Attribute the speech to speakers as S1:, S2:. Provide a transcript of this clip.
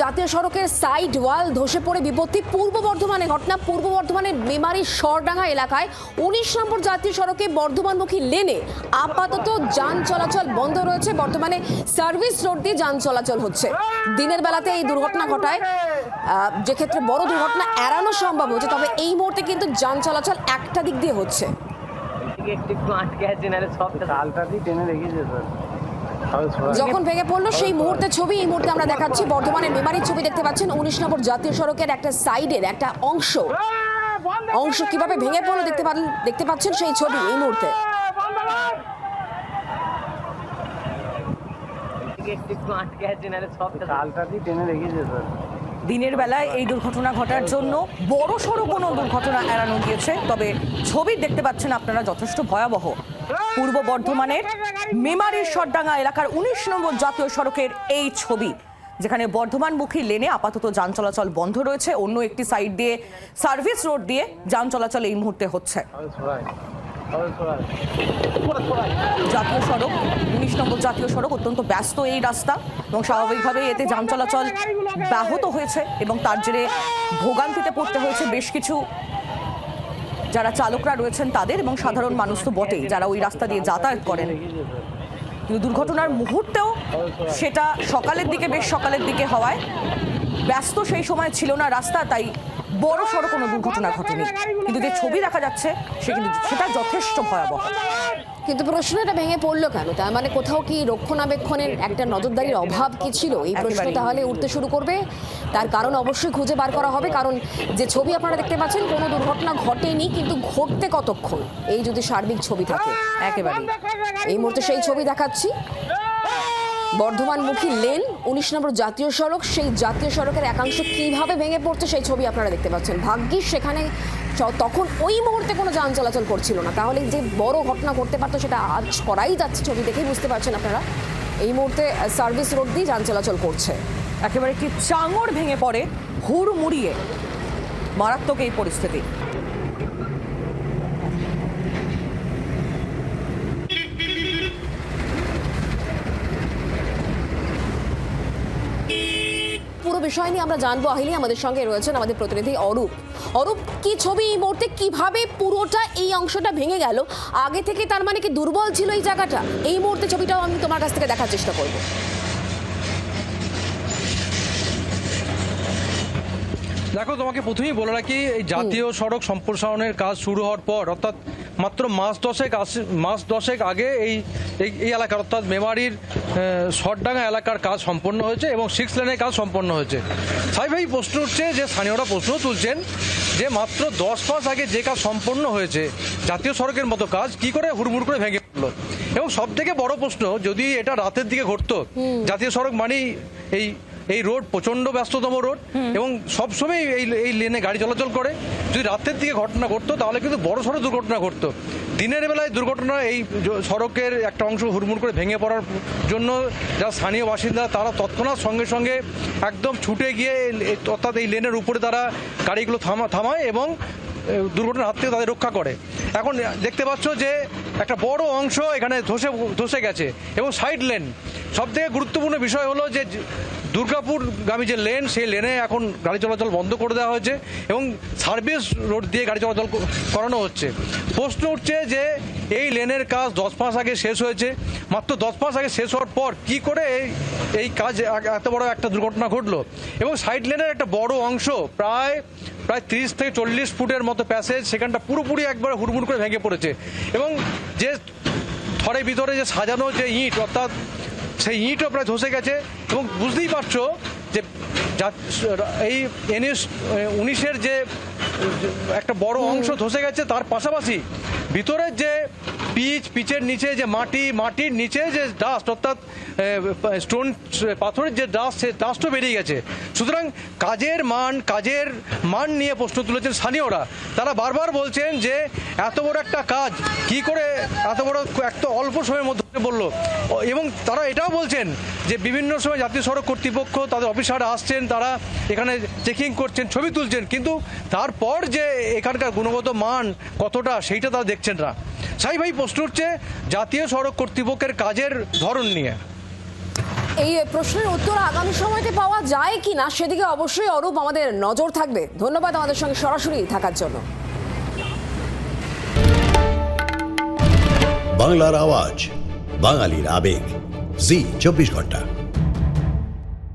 S1: জাতীয় সড়কের সাইড ওয়াল ধসে পড়ে বিপত্তি। পূর্ব বর্ধমানে ঘটনা। পূর্ব বর্ধমানের মেমারি সরডাঙ্গা এলাকায় ১৯ নম্বর জাতীয় সড়কে বর্ধমানমুখী লেনে আপাতত যান চলাচল বন্ধ রয়েছে। বর্তমানে সার্ভিস রোড দিয়ে যান চলাচল হচ্ছে। দিনের বেলাতে এই দুর্ঘটনা ঘটায়, যে ক্ষেত্রে বড় দুর্ঘটনা এড়ানো সম্ভব হচ্ছে, তবে এই মুহূর্তে কিন্তু যান চলাচল একটা দিক দিয়ে হচ্ছে। যখন ভেঙে পড়লো সেই মুহূর্তের ছবি এই মুহূর্তে আমরা দেখাচ্ছি। বর্ধমানের মেমারির ছবি দেখতে পাচ্ছেন। ১৯ নম্বর জাতীয় সড়কের একটা সাইডের একটা অংশ কিভাবে ভেঙে পড়লো দেখতে পাচ্ছেন সেই ছবি এই মুহূর্তে।
S2: দিনের বেলায় এই দুর্ঘটনা ঘটার জন্য বড় সড়ো কোনো দুর্ঘটনা এড়ানো গিয়েছে, তবে ছবি দেখতে পাচ্ছেন আপনারা যথেষ্ট ভয়াবহ। পূর্ব বর্ধমানের মেমারির সরডাঙ্গা এলাকার ১৯ নম্বর জাতীয় সড়কের এই ছবি, যেখানে বর্ধমানমুখী লেনে আপাতত যান চলাচল বন্ধ রয়েছে। অন্য একটি সাইড দিয়ে সার্ভিস রোড দিয়ে যান চলাচল এই মুহূর্তে হচ্ছে। জাতীয় সড়ক ১৯ নম্বর জাতীয় সড়ক অত্যন্ত ব্যস্ত এই রাস্তা, এবং স্বাভাবিকভাবে এতে যান চলাচল ব্যাহত হয়েছে এবং তার জেরে ভোগান্তিতে পড়তে হয়েছে বেশ কিছু যারা চালকরা রয়েছেন তাদের, এবং সাধারণ মানুষ তো বটেই যারা ওই রাস্তা দিয়ে যাতায়াত করেন। কিন্তু দুর্ঘটনার মুহূর্তেও সেটা সকালের দিকে, বেশ সকালের দিকে হওয়ায় ব্যস্ত সেই সময় ছিল না রাস্তা, তাই বড় সড়ো কোনো দুর্ঘটনা ঘটেনি। কিন্তু যে ছবি দেখা যাচ্ছে সেটা যথেষ্ট ভয়াবহ।
S1: কিন্তু প্রশ্ন, এটা ভেঙে পড়লো কেন? তার মানে কোথাও কি রক্ষণাবেক্ষণের একটা নজরদারির অভাব কি ছিল? এই প্রশ্ন তাহলে উঠতে শুরু করবে। তার কারণ অবশ্যই খুঁজে বার করা হবে, কারণ যে ছবি আপনারা দেখতে পাচ্ছেন কোনো দুর্ঘটনা ঘটেনি, কিন্তু ঘটতে কতক্ষণ এই যদি সার্বিক ছবি থাকে। একেবারে এই মুহূর্তে সেই ছবি দেখাচ্ছি। বর্ধমানমুখী লেন ১৯ নম্বর জাতীয় সড়ক, সেই জাতীয় সড়কের একাংশ কিভাবে ভেঙে পড়ছে সেই ছবি আপনারা দেখতে পাচ্ছেন। ভাগ্যিস সেখানে তখন ওই মুহূর্তে কোনো যান চলাচল করছিল না, তাহলে যে বড় ঘটনা ঘটতে পারতো সেটা আজ করাই যাচ্ছে। ছবি দেখেই বুঝতে পারছেন আপনারা এই মুহূর্তে সার্ভিস রোড দিয়ে যান চলাচল করছে।
S2: একেবারে কি চাঙড় ভেঙে পড়ে, হুড়মুড়িয়ে মারাত্মক এই পরিস্থিতি।
S1: পুরো বিষয় নিয়ে আমরা জানবো। আহিলি, আমাদের সঙ্গে রয়েছেন আমাদের প্রতিনিধি অরূপ। অরূপ, কি ছবি এই মুহূর্তে, কিভাবে পুরোটা এই অংশটা ভেঙে গেল? আগে থেকে তার মানে কি দুর্বল ছিল এই জায়গাটা? এই মুহূর্তে ছবিটাও আমি তোমার কাছ থেকে দেখার চেষ্টা করবো।
S3: দেখো, তোমাকে প্রথমেই বলে রাখি, এই জাতীয় সড়ক সম্প্রসারণের কাজ শুরু হওয়ার পর, অর্থাৎ মাত্র মাস দশেক আগে এই এলাকার অর্থাৎ মেমারির সরডাঙ্গা এলাকার কাজ সম্পন্ন হয়েছে এবং 6 লেনের কাজ সম্পন্ন হয়েছে। স্বাভাবিক প্রশ্ন উঠছে, যে স্থানীয়রা প্রশ্ন তুলছেন যে মাত্র 10 মাস আগে যে কাজ সম্পন্ন হয়েছে জাতীয় সড়কের মতো কাজ কি করে হুড়মুড় করে ভেঙে পড়লো। এবং সব থেকে বড় প্রশ্ন, যদি এটা রাতের দিকে ঘটতো, জাতীয় সড়ক মানেই এই রোড প্রচন্ড ব্যস্ততম রোড এবং সবসময় এই লেনে গাড়ি চলাচল করে। যদি রাতের দিকে ঘটনা ঘটতো তাহলে কিন্তু বড় সড়ো দুর্ঘটনা ঘটতো। দিনের বেলায় দুর্ঘটনা এই সড়কের একটা অংশ হুড়মুড় করে ভেঙে পড়ার জন্য যারা স্থানীয় বাসিন্দা তারা তৎক্ষণাৎ সঙ্গে সঙ্গে একদম ছুটে গিয়ে, অর্থাৎ এই লেনের উপরে তারা গাড়িগুলো থামায় এবং দুর্ঘটনার হাত থেকে তাদের রক্ষা করে। এখন দেখতে পাচ্ছ যে একটা বড় অংশ এখানে ধসে গেছে এবং সাইড লেন। সব থেকে গুরুত্বপূর্ণ বিষয় হলো যে দুর্গাপুরগামী যে লেন, সেই লেনে এখন গাড়ি চলাচল বন্ধ করে দেওয়া হয়েছে এবং সার্ভিস রোড দিয়ে গাড়ি চলাচল করানো হচ্ছে। প্রশ্ন উঠছে যে এই লেনের কাজ 10 মাস আগে শেষ হয়েছে। মাত্র 10 মাস আগে শেষ হওয়ার পর কি করে এই কাজ এত বড় একটা দুর্ঘটনা ঘটলো। এবং সাইড লেনের একটা বড় অংশ, প্রায় 30 থেকে 40 ফুটের মতো প্যাসেজ, সেখানটা পুরোপুরি একবার হুড়মুড় করে ভেঙে পড়েছে। এবং যে থরের ভিতরে যে সাজানো যে ইট, অর্থাৎ সেই ইটও প্রায় ধসে গেছে। এবং বুঝতেই পারছো যে এই NH 19-এর যে একটা বড় অংশ ধসে গেছে, তার পাশাপাশি ভিতরের যে পিচের নিচে যে মাটির নিচে যে ডাস্ট, অর্থাৎ স্টোন পাথরের যে ডাস্ট, সে ডাস্টও বেরিয়ে গেছে। সুতরাং কাজের মান নিয়ে প্রশ্ন তুলেছেন স্থানীয়রা। তারা বারবার বলছেন যে এত বড় একটা কাজ কি করে এত বড় একটা অল্প সময়ের মধ্যে বললো। এবং তারা এটাও বলছেন যে বিভিন্ন সময় জাতীয় সড়ক কর্তৃপক্ষ তাদের অফিসাররা আসছেন, তারা এখানে চেকিং করছেন, ছবি তুলছেন, কিন্তু তারপর যে এখানকার গুণগত মান কতটা সেইটা তারা দেখছেন না। স্বাভাবিক প্রশ্ন উঠছে জাতীয় সড়ক কর্তৃপক্ষের কাজের ধরন নিয়ে।
S1: এই প্রশ্নের উত্তর আগামী সময়তে পাওয়া যায় কিনা সেদিকে অবশ্যই অরূপ আমাদের নজর থাকবে। ধন্যবাদ আমাদের সঙ্গে সরাসরি থাকার জন্য।
S4: বাংলার আওয়াজ, বাঙালির আবেগ, জি 24 ঘন্টা।